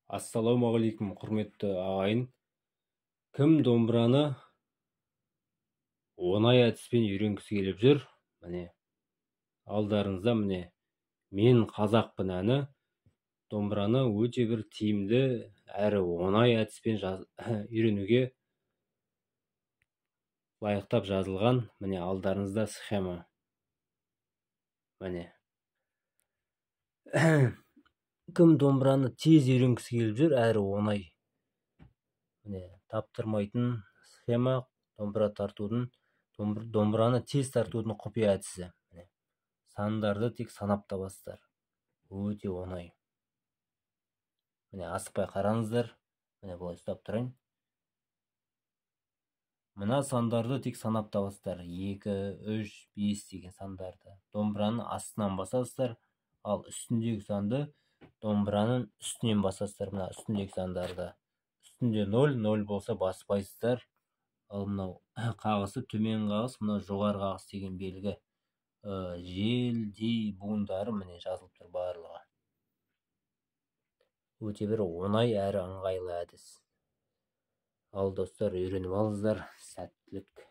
Ассалаумағалейкум, құрметті ағайын. Кім домбыраны оңай әдіспен үйренгісі келіп жүр? Міне, алдарыңызда мен қазақпын әні домбыраны өте бір тиімді әрі оңай әдіспен үйренуге лайықтап жазылған. Міне, алдарыңызда схема. Міне. Кім домбыраны тез үйренгісі келіп жүр, әрі оңай. Міне, таптырмайтын схема, домбыраны тез тартудың құпия әдісі. Міне, сандарды тек санап табасыздар. Өте оңай. Міне, асықпай қараңыздар. Міне, былай ұстап тұрайын. Мына сандарды тек санап табасыздар. 2, 3, 5 деген сандарды. Домбыраны астынан басасыздар, ал үстіндегі санды домбыраның үстінен басасыздар. Мына үстіндегі сандарды. Үстінде 0 болса баспайсыздар. Ал мынау қағысы төмен қағыс, мынау жоғары қағыс деген белгі. Жел, дей, буындары міне жазылып тұр барлығы. Өте бір оңай әрі ыңғайлы әдіс. Ал достар, үйреніп алыңыздар. Сәттілік.